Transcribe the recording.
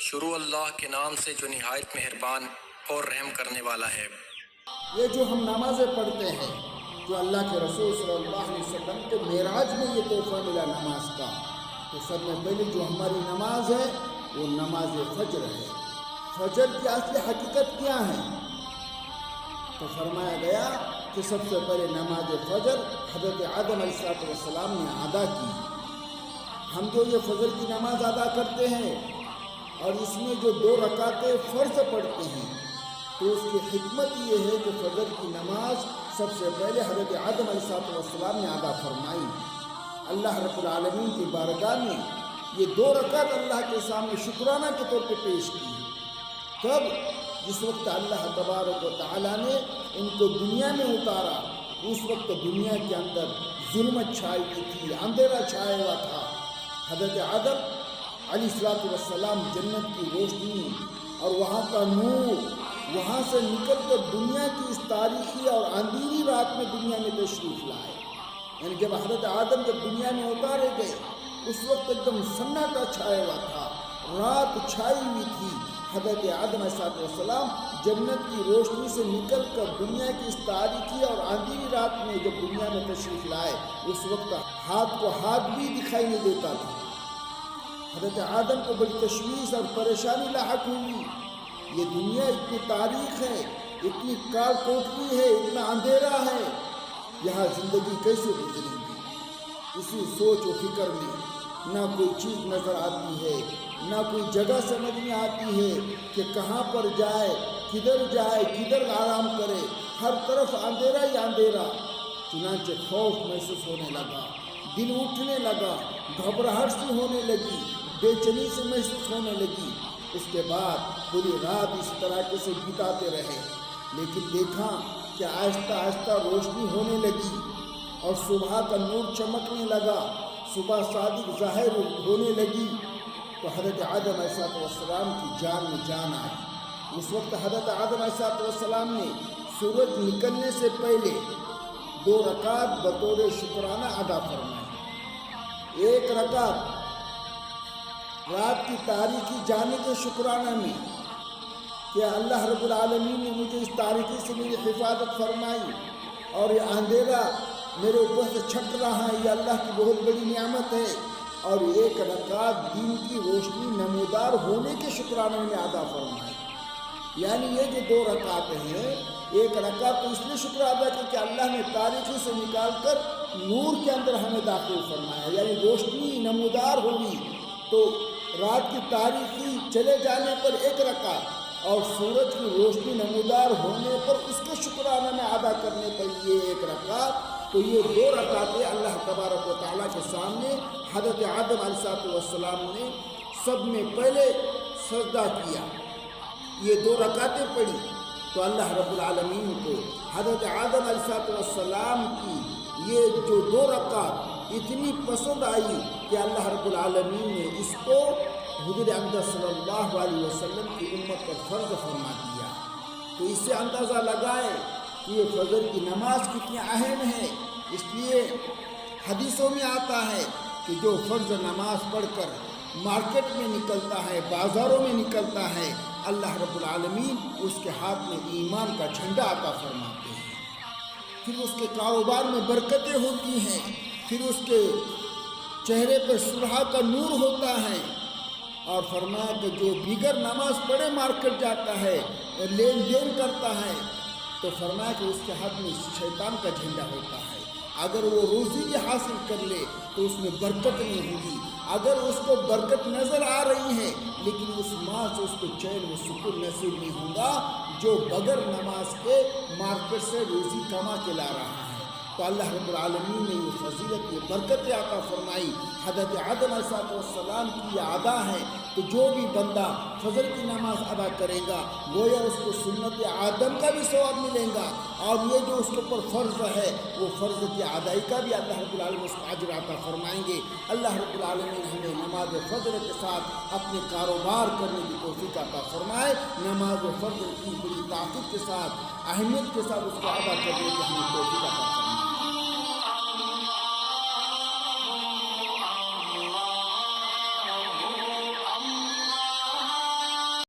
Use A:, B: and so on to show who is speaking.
A: شروع اللہ کے نام سے جو نہایت مہربان اور رحم کرنے والا ہے۔
B: یہ جو ہم نمازیں پڑھتے ہیں، جو اللہ کے رسول صلی اللہ علیہ وسلم کو معراج میں یہ تحفہ ملا نماز کا، تو سب میں پہلے جو ہماری نماز ہے وہ نماز فجر ہے۔ فجر کی اصل حقیقت کیا ہے؟ تو فرمایا گیا کہ سب سے پہلے نماز فجر حضرت آدم علیہ السلام نے ادا کی۔ ہم جو یہ فجر کی نماز ادا کرتے ہیں اور اس میں جو 2 رکعتیں فرض پڑھتے ہیں، تو اس کی حکمت یہ ہے کہ فجر کی نماز سب سے پہلے حضرت آدم علیہ السلام نے ادا فرمائی۔ اللہ رب العالمین کی بارگاہ میں یہ 2 رکعت اللہ کے سامنے شکرانہ کے طور پہ پیش کی۔ کب؟ جس وقت اللہ تبارک و تعالیٰ نے ان کو دنیا میں اتارا، اس وقت دنیا کے اندر ظلمت چھائی ہوئی تھی، اندھیرا چھایا ہوا تھا۔ حضرت آدم علیہ السلام جنت کی روشنی اور وہاں کا نور، وہاں سے نکل کر دنیا کی اس تاریخی اور اندھیری رات میں دنیا میں تشریف لائے۔ یعنی جب حضرت آدم جب دنیا میں اتارے گئے، اس وقت ایک دم سناٹا چھایا ہوا تھا، رات چھائی ہوئی تھی۔ حضرت آدم علیہ السلام جنت کی روشنی سے نکل کر دنیا کی اس تاریخی اور اندھیری رات میں جب دنیا میں تشریف لائے، اس وقت ہاتھ کو ہاتھ بھی دکھائی نہیں دیتا تھا۔ حضرت آدم کو بڑی تشویش اور پریشانی لاحق ہوئی۔ یہ دنیا اتنی تاریخ ہے، اتنی کال کوٹری ہے، اتنا اندھیرا ہے، یہاں زندگی کیسے گزرے گی؟ اسی سوچ و فکر میں نہ کوئی چیز نظر آتی ہے، نہ کوئی جگہ سمجھ میں آتی ہے کہ کہاں پر جائے، کدھر آرام کرے۔ ہر طرف اندھیرا ہی اندھیرا۔ چنانچہ خوف محسوس ہونے لگا، دل اٹھنے لگا، گھبراہٹ سی ہونے لگی، بے چینی سے محسوس ہونے لگی۔ اس کے بعد پوری رات اس طرح کے سے بتاتے رہے، لیکن دیکھا کہ آہستہ آہستہ روشنی ہونے لگی اور صبح کا نور چمکنے لگا، صبح صادق ظاہر ہونے لگی۔ تو حضرت آدم علیہ السلام کی جان میں جان آئی۔ اس وقت حضرت آدم علیہ السلام نے سورج نکلنے سے پہلے 2 رکعت بطور شکرانہ ادا فرمائی۔ 1 رکعت رات کی تاریکی جانے کے شکرانہ میں کہ اللہ رب العالمین نے مجھے اس تاریکی سے میری حفاظت فرمائی اور یہ اندھیرا میرے اوپر سے چھٹ رہا ہے، یہ اللہ کی بہت بڑی نعمت ہے۔ اور 1 رکعت دین کی روشنی نمودار ہونے کے شکرانہ میں ادا فرمائی۔ یعنی یہ جو 2 رکعت ہیں، 1 رکعت تو اس لیے شکر ادا کیا کہ اللہ نے تاریکی سے نکال کر نور کے اندر ہمیں داخل فرمایا، یعنی روشنی نمودار ہوگی۔ تو رات کی تاریکی چلے جانے پر 1 رکعت اور سورج کی روشنی نمودار ہونے پر اس کے شکرانہ میں ادا کرنے پر یہ 1 رکعت۔ تو یہ 2 رکعتیں اللہ تبارک و تعالیٰ کے سامنے حضرت آدم علیہ السلام نے سب میں پہلے سجدہ کیا، یہ 2 رکعتیں پڑھی۔ تو اللہ رب العالمین کو حضرت آدم علیہ السلام کی یہ جو 2 رکعت اتنی پسند آئی کہ اللہ رب العالمین نے اس کو حضور اقدس صلی اللہ علیہ وسلم کی امت پر فرض فرما دیا۔ تو اس سے اندازہ لگائے کہ یہ فجر کی نماز کتنی اہم ہے۔ اس لیے حدیثوں میں آتا ہے کہ جو فرض نماز پڑھ کر مارکیٹ میں نکلتا ہے، بازاروں میں نکلتا ہے، اللہ رب العالمین اس کے ہاتھ میں ایمان کا جھنڈا عطا فرماتے ہیں۔ پھر اس کے کاروبار میں برکتیں ہوتی ہیں، پھر اس کے چہرے پر صبح کا نور ہوتا ہے۔ اور فرمایا کہ جو بغیر نماز پڑھے مارکیٹ جاتا ہے، لین دین کرتا ہے، تو فرمایا کہ اس کے ہاتھ میں شیطان کا جھنڈا ہوتا ہے۔ اگر وہ روزی بھی حاصل کر لے تو اس میں برکت نہیں ہوگی۔ اگر اس کو برکت نظر آ رہی ہے لیکن اس ماں سے اس کو چین و سکون نصیب نہیں ہوگا جو بغیر نماز کے مارکیٹ سے روزی کما کے لا رہا ہے۔ تو اللہ رب العالمین نے یہ فضیلت، یہ برکت عطا فرمائی۔ حضرت آدم علیہ السلام کی یہ ادا ہے، تو جو بھی بندہ فجر کی نماز ادا کرے گا گویا اس کو سنت آدم کا بھی ثواب ملے گا، اور یہ جو اس کے اوپر فرض ہے وہ فرض کی ادائی کا بھی اللہ رب العالمین اس کو اجر عطا فرمائیں گے۔ اللہ رب العالمین ہمیں نماز فجر کے ساتھ اپنے کاروبار کرنے کی توفیق عطا فرمائے۔ نماز فجر کی بڑی طاقت کے ساتھ، اہمیت کے ساتھ اس کو ادا کرنے کی ہمیں توفیق عطا فرمائے۔